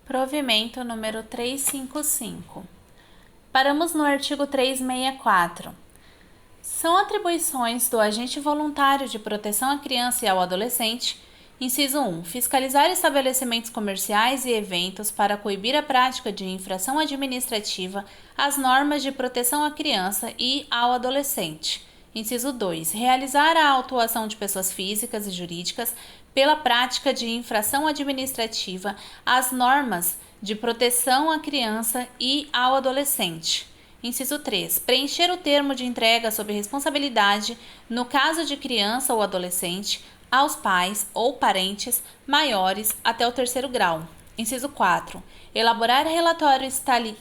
Provimento número 355. Paramos no artigo 364. São atribuições do agente voluntário de proteção à criança e ao adolescente. Inciso 1. Fiscalizar estabelecimentos comerciais e eventos para coibir a prática de infração administrativa às normas de proteção à criança e ao adolescente. Inciso 2. Realizar a autuação de pessoas físicas e jurídicas pela prática de infração administrativa às normas de proteção à criança e ao adolescente. Inciso 3. Preencher o termo de entrega sob responsabilidade, no caso de criança ou adolescente, aos pais ou parentes maiores até o 3º grau. Inciso 4. Elaborar relatório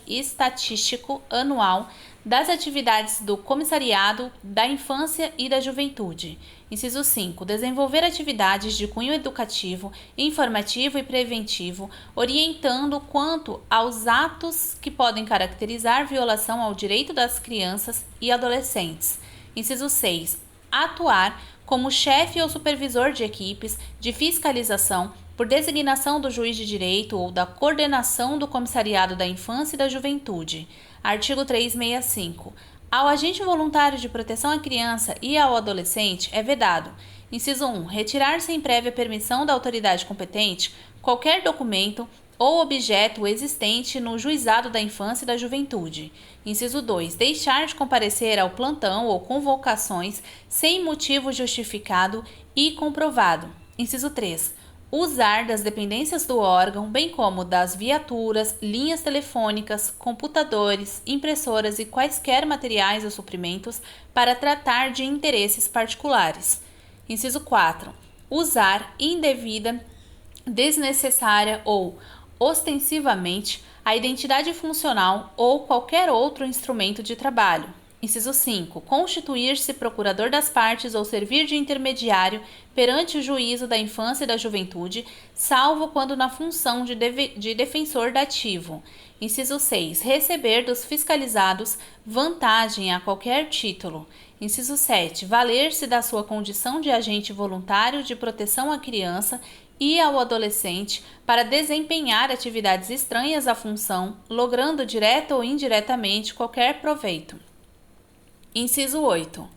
estatístico anual das atividades do Comissariado da Infância e da Juventude. Inciso 5. Desenvolver atividades de cunho educativo, informativo e preventivo, orientando quanto aos atos que podem caracterizar violação ao direito das crianças e adolescentes. Inciso 6. Atuar como chefe ou supervisor de equipes de fiscalização por designação do juiz de direito ou da coordenação do Comissariado da Infância e da Juventude. Artigo 365. Ao agente voluntário de proteção à criança e ao adolescente é vedado: inciso 1. Retirar sem prévia permissão da autoridade competente qualquer documento ou objeto existente no juizado da infância e da juventude. Inciso 2. Deixar de comparecer ao plantão ou convocações sem motivo justificado e comprovado. Inciso 3. Usar das dependências do órgão, bem como das viaturas, linhas telefônicas, computadores, impressoras e quaisquer materiais ou suprimentos para tratar de interesses particulares. Inciso 4. Usar indevida, desnecessária ou ostensivamente a identidade funcional ou qualquer outro instrumento de trabalho. Inciso 5. Constituir-se procurador das partes ou servir de intermediário perante o juízo da infância e da juventude, salvo quando na função de defensor dativo. Inciso 6. Receber dos fiscalizados vantagem a qualquer título. Inciso 7. Valer-se da sua condição de agente voluntário de proteção à criança e ao adolescente para desempenhar atividades estranhas à função, logrando direta ou indiretamente qualquer proveito. Inciso 8.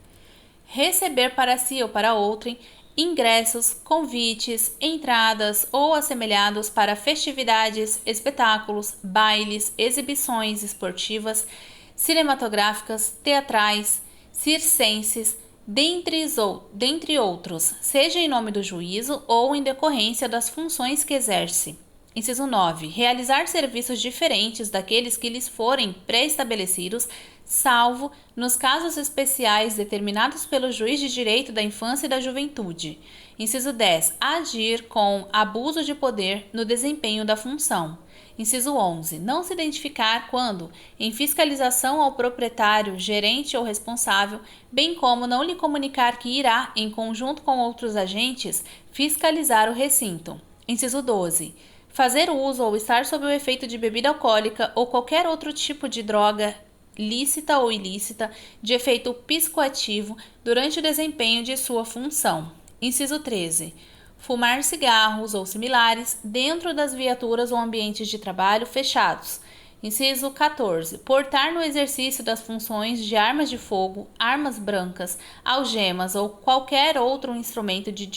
Receber para si ou para outrem ingressos, convites, entradas ou assemelhados para festividades, espetáculos, bailes, exibições esportivas, cinematográficas, teatrais, circenses, dentre outros, seja em nome do juízo ou em decorrência das funções que exerce. Inciso 9. Realizar serviços diferentes daqueles que lhes forem pré-estabelecidos, salvo nos casos especiais determinados pelo juiz de direito da infância e da juventude. Inciso 10. Agir com abuso de poder no desempenho da função. Inciso 11. Não se identificar quando, em fiscalização ao proprietário, gerente ou responsável, bem como não lhe comunicar que irá, em conjunto com outros agentes, fiscalizar o recinto. Inciso 12. Fazer uso ou estar sob o efeito de bebida alcoólica ou qualquer outro tipo de droga lícita ou ilícita de efeito psicoativo durante o desempenho de sua função. Inciso 13. Fumar cigarros ou similares dentro das viaturas ou ambientes de trabalho fechados. Inciso 14. Portar no exercício das funções de armas de fogo, armas brancas, algemas ou qualquer outro instrumento de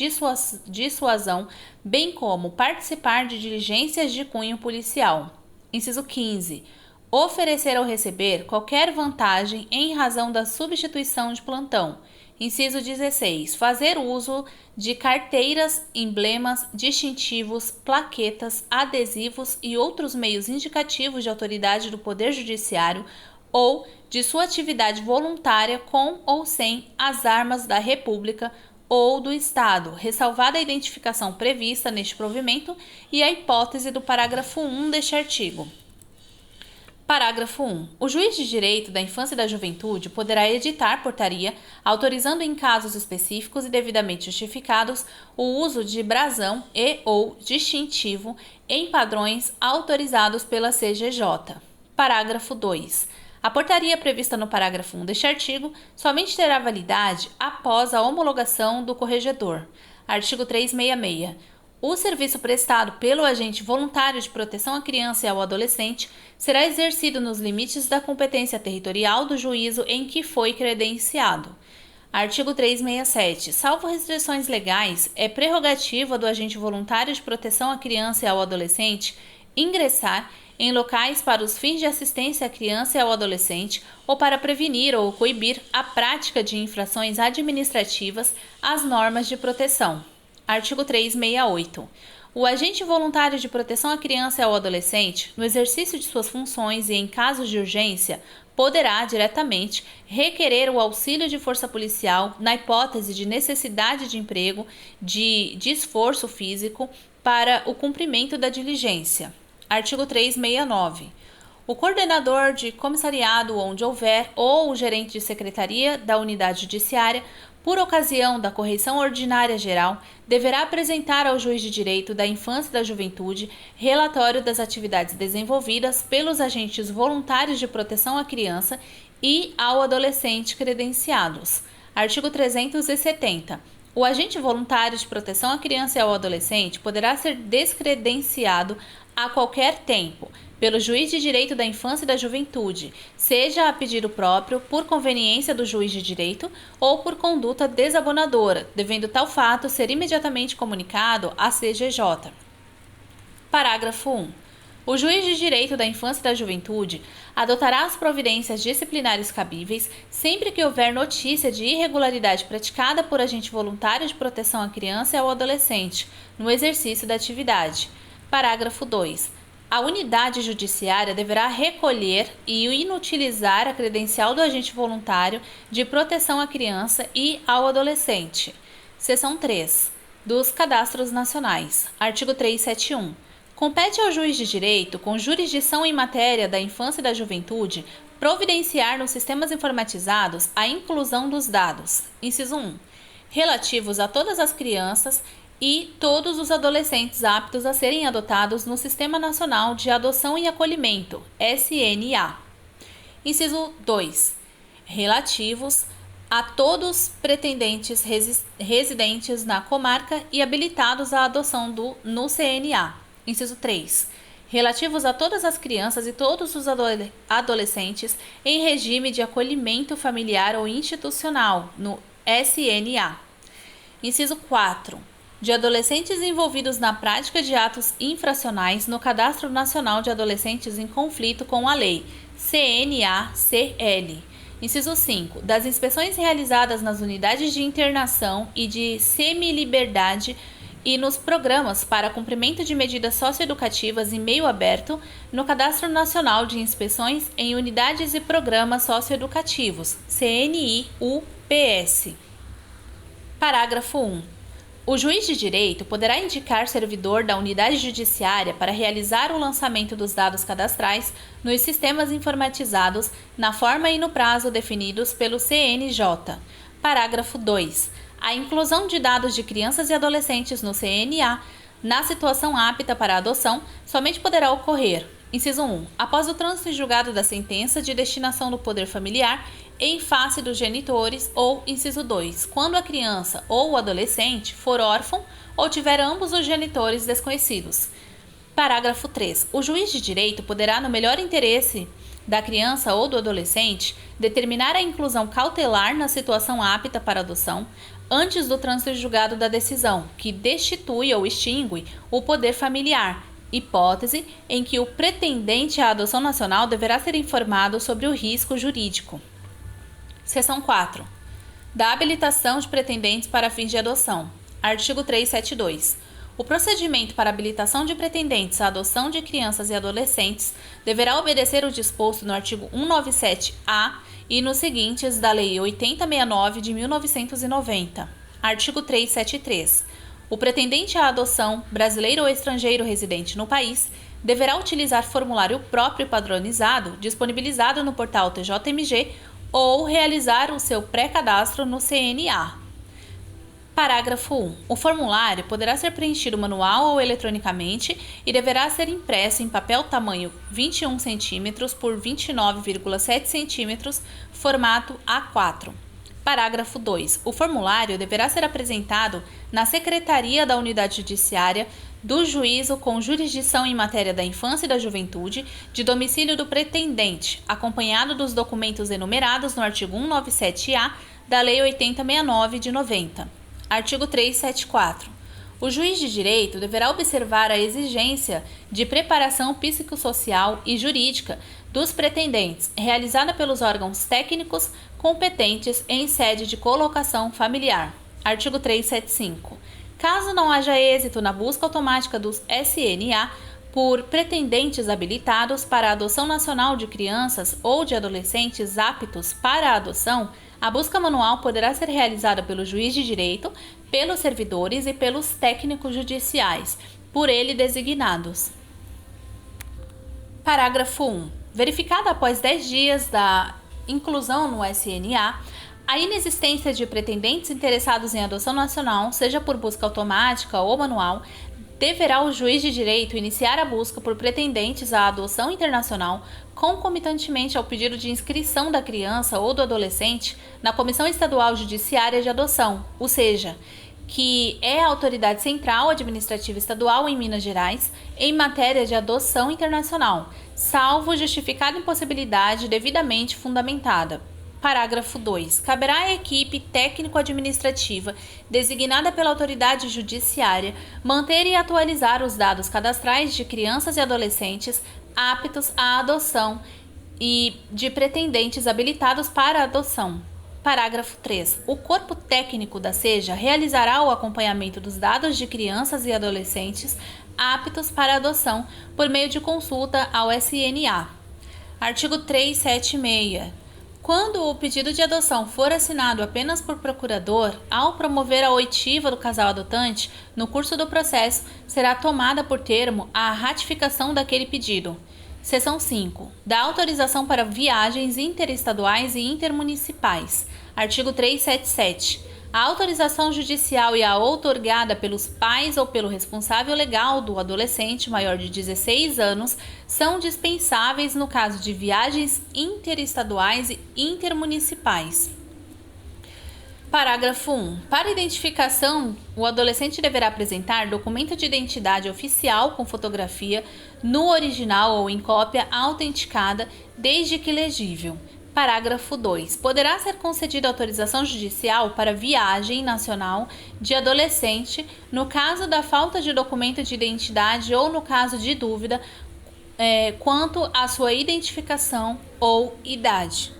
dissuasão, bem como participar de diligências de cunho policial. Inciso 15. Oferecer ou receber qualquer vantagem em razão da substituição de plantão. Inciso 16. Fazer uso de carteiras, emblemas, distintivos, plaquetas, adesivos e outros meios indicativos de autoridade do Poder Judiciário ou de sua atividade voluntária com ou sem as armas da República ou do Estado, ressalvada a identificação prevista neste provimento e a hipótese do parágrafo 1 deste artigo. Parágrafo 1. O juiz de direito da infância e da juventude poderá editar portaria autorizando em casos específicos e devidamente justificados o uso de brasão e ou distintivo em padrões autorizados pela CGJ. Parágrafo 2. A portaria prevista no parágrafo 1 deste artigo somente terá validade após a homologação do corregedor. Artigo 366. O serviço prestado pelo agente voluntário de proteção à criança e ao adolescente será exercido nos limites da competência territorial do juízo em que foi credenciado. Artigo 367. Salvo restrições legais, é prerrogativa do agente voluntário de proteção à criança e ao adolescente ingressar em locais para os fins de assistência à criança e ao adolescente ou para prevenir ou coibir a prática de infrações administrativas às normas de proteção. Artigo 368. O agente voluntário de proteção à criança e ao adolescente, no exercício de suas funções e em casos de urgência, poderá diretamente requerer o auxílio de força policial na hipótese de necessidade de emprego de esforço físico para o cumprimento da diligência. Artigo 369. O coordenador de comissariado onde houver ou o gerente de secretaria da unidade judiciária, por ocasião da correição ordinária geral, deverá apresentar ao juiz de direito da infância e da juventude relatório das atividades desenvolvidas pelos agentes voluntários de proteção à criança e ao adolescente credenciados. Artigo 370. O agente voluntário de proteção à criança e ao adolescente poderá ser descredenciado a qualquer tempo pelo juiz de direito da infância e da juventude, seja a pedido próprio, por conveniência do juiz de direito ou por conduta desabonadora, devendo tal fato ser imediatamente comunicado à CGJ. Parágrafo 1. O juiz de direito da infância e da juventude adotará as providências disciplinares cabíveis sempre que houver notícia de irregularidade praticada por agente voluntário de proteção à criança e ao adolescente no exercício da atividade. Parágrafo 2. A unidade judiciária deverá recolher e inutilizar a credencial do agente voluntário de proteção à criança e ao adolescente. Seção 3. Dos cadastros nacionais. Artigo 371. Compete ao juiz de direito, com jurisdição em matéria da infância e da juventude, providenciar nos sistemas informatizados a inclusão dos dados. Inciso 1. Relativos a todas as crianças e todos os adolescentes aptos a serem adotados no Sistema Nacional de Adoção e Acolhimento, SNA. Inciso 2. Relativos a todos pretendentes residentes na comarca e habilitados à adoção no CNA. Inciso 3. Relativos a todas as crianças e todos os adolescentes em regime de acolhimento familiar ou institucional, no SNA. Inciso 4. De adolescentes envolvidos na prática de atos infracionais no Cadastro Nacional de Adolescentes em Conflito com a Lei, CNA-CL. Inciso 5. Das inspeções realizadas nas unidades de internação e de semiliberdade e nos programas para cumprimento de medidas socioeducativas em meio aberto no Cadastro Nacional de Inspeções em Unidades e Programas Socioeducativos, CNI-UPS. Parágrafo 1. O juiz de direito poderá indicar servidor da unidade judiciária para realizar o lançamento dos dados cadastrais nos sistemas informatizados na forma e no prazo definidos pelo CNJ. Parágrafo 2. A inclusão de dados de crianças e adolescentes no CNA, na situação apta para adoção, somente poderá ocorrer: inciso 1. Após o trânsito em julgado da sentença de destinação do poder familiar em face dos genitores, ou inciso 2, quando a criança ou o adolescente for órfão ou tiver ambos os genitores desconhecidos. Parágrafo 3. O juiz de direito poderá, no melhor interesse da criança ou do adolescente, determinar a inclusão cautelar na situação apta para adoção antes do trânsito em julgado da decisão, que destitui ou extingue o poder familiar, hipótese em que o pretendente à adoção nacional deverá ser informado sobre o risco jurídico. Seção 4. Da habilitação de pretendentes para fins de adoção. Artigo 372. O procedimento para habilitação de pretendentes à adoção de crianças e adolescentes deverá obedecer o disposto no artigo 197-A e nos seguintes da Lei 8069 de 1990. Artigo 373. O pretendente à adoção, brasileiro ou estrangeiro residente no país, deverá utilizar formulário próprio padronizado disponibilizado no portal TJMG ou realizar o seu pré-cadastro no CNA. Parágrafo 1. O formulário poderá ser preenchido manual ou eletronicamente e deverá ser impresso em papel tamanho 21 cm por 29,7 cm, formato A4. Parágrafo 2. O formulário deverá ser apresentado na Secretaria da Unidade Judiciária do Juízo com jurisdição em matéria da infância e da juventude, de domicílio do pretendente, acompanhado dos documentos enumerados no artigo 197-A da Lei 8069 de 90. Artigo 374. O juiz de direito deverá observar a exigência de preparação psicossocial e jurídica dos pretendentes, realizada pelos órgãos técnicos competentes em sede de colocação familiar. Artigo 375. Caso não haja êxito na busca automática dos SNA por pretendentes habilitados para a adoção nacional de crianças ou de adolescentes aptos para a adoção, a busca manual poderá ser realizada pelo juiz de direito, pelos servidores e pelos técnicos judiciais, por ele designados. Parágrafo 1. Verificada após 10 dias da inclusão no SNA, a inexistência de pretendentes interessados em adoção nacional, seja por busca automática ou manual, deverá o juiz de direito iniciar a busca por pretendentes à adoção internacional concomitantemente ao pedido de inscrição da criança ou do adolescente na Comissão Estadual Judiciária de Adoção, ou seja, que é a autoridade central administrativa estadual em Minas Gerais em matéria de adoção internacional, salvo justificada impossibilidade devidamente fundamentada. Parágrafo 2. Caberá à equipe técnico-administrativa designada pela autoridade judiciária manter e atualizar os dados cadastrais de crianças e adolescentes aptos à adoção e de pretendentes habilitados para a adoção. Parágrafo 3. O corpo técnico da SEJA realizará o acompanhamento dos dados de crianças e adolescentes aptos para adoção por meio de consulta ao SNA. Artigo 376. Quando o pedido de adoção for assinado apenas por procurador, ao promover a oitiva do casal adotante, no curso do processo, será tomada por termo a ratificação daquele pedido. Seção 5. Da autorização para viagens interestaduais e intermunicipais. Artigo 377. A autorização judicial e a outorgada pelos pais ou pelo responsável legal do adolescente maior de 16 anos são dispensáveis no caso de viagens interestaduais e intermunicipais. Parágrafo 1. Para identificação, o adolescente deverá apresentar documento de identidade oficial com fotografia no original ou em cópia autenticada, desde que legível. Parágrafo 2. Poderá ser concedida autorização judicial para viagem nacional de adolescente no caso da falta de documento de identidade ou no caso de dúvida quanto à sua identificação ou idade.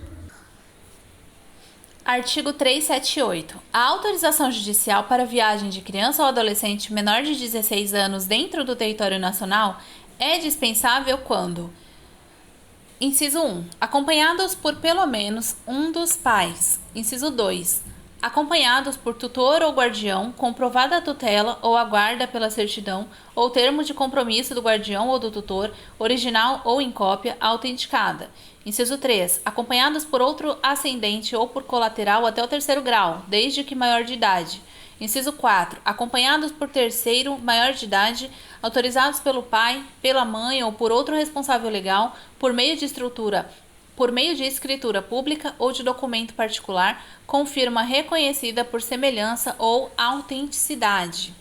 Artigo 378. A autorização judicial para viagem de criança ou adolescente menor de 16 anos dentro do território nacional é dispensável quando: Inciso 1. Acompanhados por pelo menos um dos pais. Inciso 2. Acompanhados por tutor ou guardião, comprovada a tutela ou a guarda pela certidão ou termo de compromisso do guardião ou do tutor, original ou em cópia, autenticada. Inciso 3. Acompanhados por outro ascendente ou por colateral até o 3º grau, desde que maior de idade. Inciso 4. Acompanhados por terceiro maior de idade, autorizados pelo pai, pela mãe ou por outro responsável legal, por meio de escritura pública ou de documento particular, com firma reconhecida por semelhança ou autenticidade.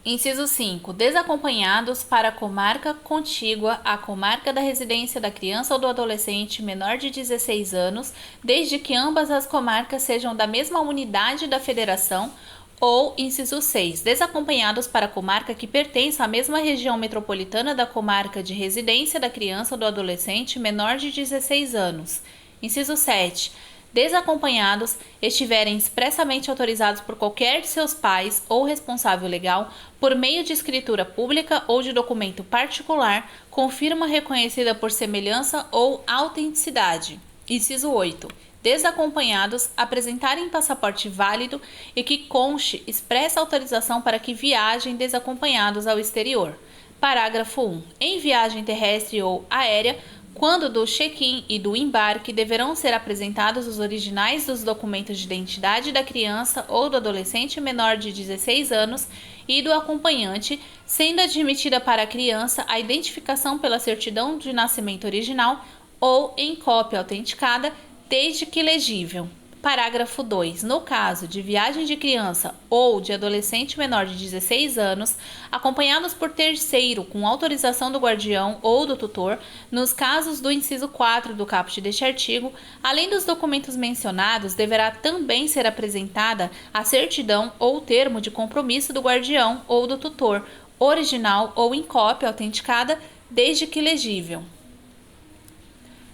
Inciso 5. Desacompanhados para a comarca contígua à comarca da residência da criança ou do adolescente menor de 16 anos, desde que ambas as comarcas sejam da mesma unidade da federação, ou, inciso 6, desacompanhados para a comarca que pertença à mesma região metropolitana da comarca de residência da criança ou do adolescente menor de 16 anos. Inciso 7. Desacompanhados estiverem expressamente autorizados por qualquer de seus pais ou responsável legal por meio de escritura pública ou de documento particular com firma reconhecida por semelhança ou autenticidade. Inciso 8. Desacompanhados apresentarem passaporte válido e que conste expressa autorização para que viajem desacompanhados ao exterior. Parágrafo 1. Em viagem terrestre ou aérea, quando do check-in e do embarque deverão ser apresentados os originais dos documentos de identidade da criança ou do adolescente menor de 16 anos e do acompanhante, sendo admitida para a criança a identificação pela certidão de nascimento original ou em cópia autenticada, desde que legível. Parágrafo 2. No caso de viagem de criança ou de adolescente menor de 16 anos, acompanhados por terceiro com autorização do guardião ou do tutor, nos casos do inciso 4 do caput deste artigo, além dos documentos mencionados, deverá também ser apresentada a certidão ou termo de compromisso do guardião ou do tutor, original ou em cópia autenticada, desde que legível.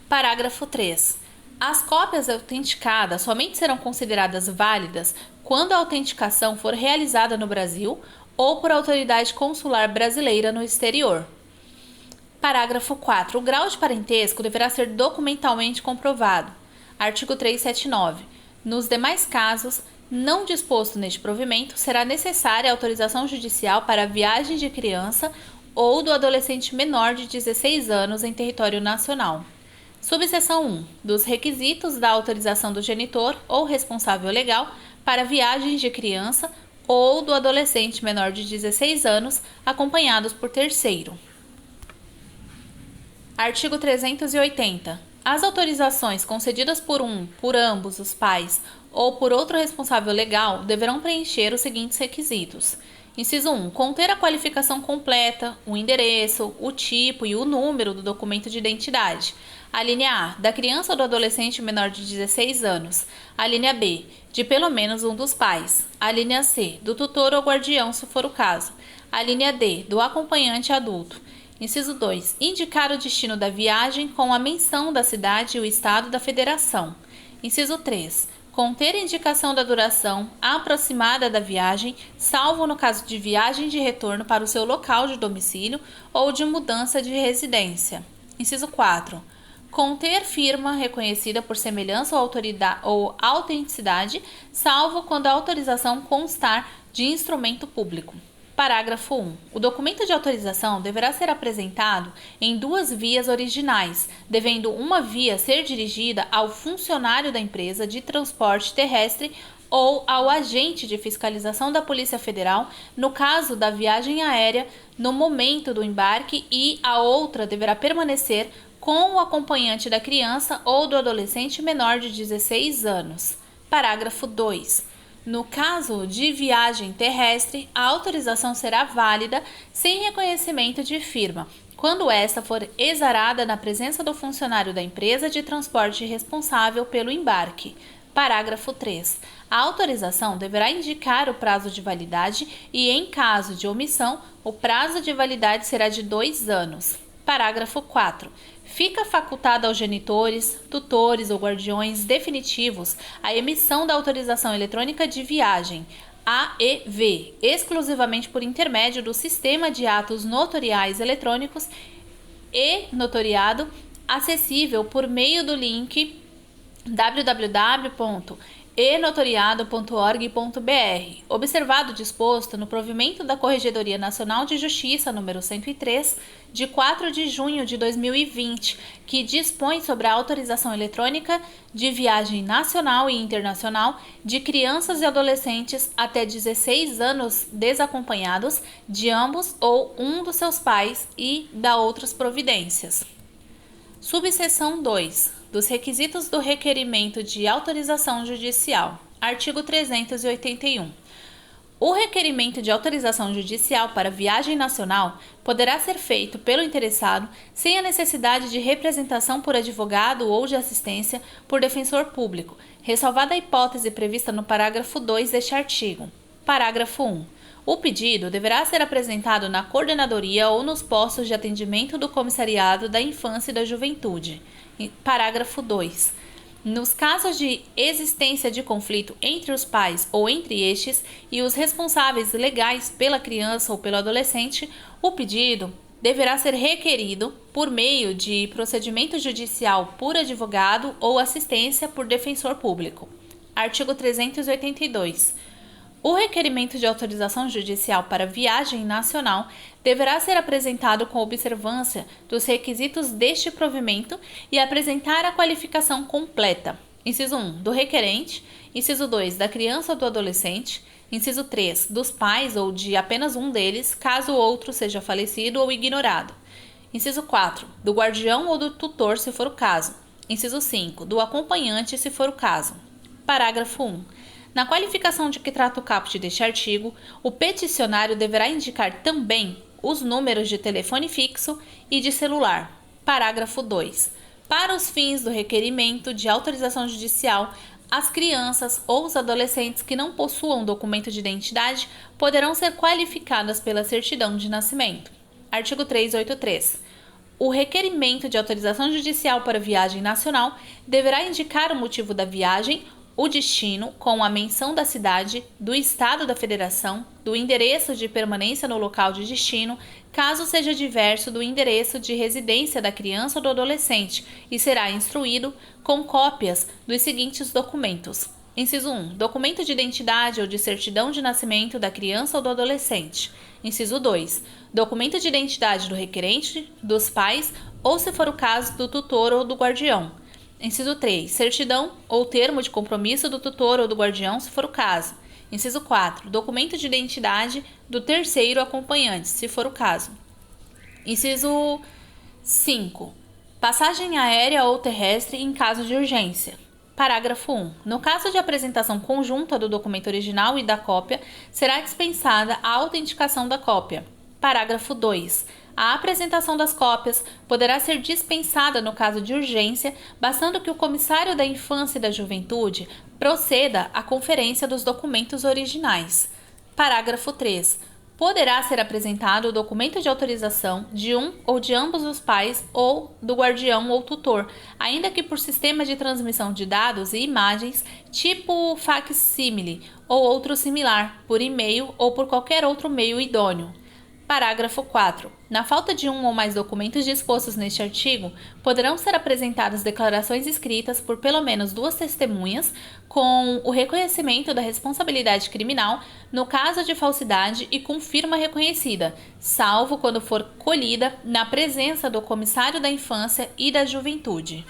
Parágrafo 3. As cópias autenticadas somente serão consideradas válidas quando a autenticação for realizada no Brasil ou por autoridade consular brasileira no exterior. Parágrafo 4. O grau de parentesco deverá ser documentalmente comprovado. Artigo 379. Nos demais casos, não disposto neste provimento, será necessária a autorização judicial para a viagem de criança ou do adolescente menor de 16 anos em território nacional. Subseção 1. Dos requisitos da autorização do genitor ou responsável legal para viagens de criança ou do adolescente menor de 16 anos acompanhados por terceiro. Artigo 380. As autorizações concedidas por ambos os pais ou por outro responsável legal deverão preencher os seguintes requisitos. Inciso 1. Conter a qualificação completa, o endereço, o tipo e o número do documento de identidade. A linha A, da criança ou do adolescente menor de 16 anos. A linha B, de pelo menos um dos pais. A linha C, do tutor ou guardião, se for o caso. A linha D, do acompanhante adulto. Inciso 2. Indicar o destino da viagem com a menção da cidade e o estado da federação. Inciso 3. Conter indicação da duração aproximada da viagem, salvo no caso de viagem de retorno para o seu local de domicílio ou de mudança de residência. Inciso 4. Conter firma reconhecida por semelhança ou autenticidade, salvo quando a autorização constar de instrumento público. Parágrafo 1. O documento de autorização deverá ser apresentado em duas vias originais, devendo uma via ser dirigida ao funcionário da empresa de transporte terrestre ou ao agente de fiscalização da Polícia Federal, no caso da viagem aérea, no momento do embarque, e a outra deverá permanecer com o acompanhante da criança ou do adolescente menor de 16 anos. Parágrafo 2. No caso de viagem terrestre, a autorização será válida sem reconhecimento de firma, quando esta for exarada na presença do funcionário da empresa de transporte responsável pelo embarque. Parágrafo 3. A autorização deverá indicar o prazo de validade e, em caso de omissão, o prazo de validade será de 2 anos. Parágrafo 4. Fica facultada aos genitores, tutores ou guardiões definitivos a emissão da autorização eletrônica de viagem, AEV, exclusivamente por intermédio do Sistema de Atos Notoriais Eletrônicos e Notoriado, acessível por meio do link www.enotoriado.org.br, observado o disposto no provimento da Corregedoria Nacional de Justiça número 103, de 4 de junho de 2020, que dispõe sobre a autorização eletrônica de viagem nacional e internacional de crianças e adolescentes até 16 anos desacompanhados de ambos ou um dos seus pais e da outras providências. Subseção 2. Dos requisitos do requerimento de autorização judicial. Artigo 381. O requerimento de autorização judicial para viagem nacional poderá ser feito pelo interessado sem a necessidade de representação por advogado ou de assistência por defensor público, ressalvada a hipótese prevista no parágrafo 2 deste artigo. Parágrafo 1. O pedido deverá ser apresentado na coordenadoria ou nos postos de atendimento do Comissariado da Infância e da Juventude. Parágrafo 2. Nos casos de existência de conflito entre os pais ou entre estes e os responsáveis legais pela criança ou pelo adolescente, o pedido deverá ser requerido por meio de procedimento judicial por advogado ou assistência por defensor público. Artigo 382. O requerimento de autorização judicial para viagem nacional deverá ser apresentado com observância dos requisitos deste provimento e apresentar a qualificação completa. Inciso 1, do requerente. Inciso 2, da criança ou do adolescente. Inciso 3, dos pais ou de apenas um deles, caso o outro seja falecido ou ignorado. Inciso 4, do guardião ou do tutor, se for o caso. Inciso 5. Do acompanhante, se for o caso. Parágrafo 1. Na qualificação de que trata o caput deste artigo, o peticionário deverá indicar também os números de telefone fixo e de celular. Parágrafo 2. Para os fins do requerimento de autorização judicial, as crianças ou os adolescentes que não possuam documento de identidade poderão ser qualificadas pela certidão de nascimento. Artigo 383. O requerimento de autorização judicial para viagem nacional deverá indicar o motivo da viagem, o destino, com a menção da cidade, do estado da federação, do endereço de permanência no local de destino, caso seja diverso do endereço de residência da criança ou do adolescente, e será instruído com cópias dos seguintes documentos. Inciso 1. Documento de identidade ou de certidão de nascimento da criança ou do adolescente. Inciso 2. Documento de identidade do requerente, dos pais ou, se for o caso, do tutor ou do guardião. Inciso 3. Certidão ou termo de compromisso do tutor ou do guardião, se for o caso. Inciso 4. Documento de identidade do terceiro acompanhante, se for o caso. Inciso 5. Passagem aérea ou terrestre em caso de urgência. Parágrafo 1. No caso de apresentação conjunta do documento original e da cópia, será dispensada a autenticação da cópia. Parágrafo 2. A apresentação das cópias poderá ser dispensada no caso de urgência, bastando que o comissário da Infância e da Juventude proceda à conferência dos documentos originais. Parágrafo 3. Poderá ser apresentado o documento de autorização de um ou de ambos os pais ou do guardião ou tutor, ainda que por sistema de transmissão de dados e imagens tipo facsímile ou outro similar, por e-mail ou por qualquer outro meio idôneo. Parágrafo 4. Na falta de um ou mais documentos dispostos neste artigo, poderão ser apresentadas declarações escritas por pelo menos 2 testemunhas, com o reconhecimento da responsabilidade criminal no caso de falsidade e com firma reconhecida, salvo quando for colhida na presença do comissário da Infância e da Juventude.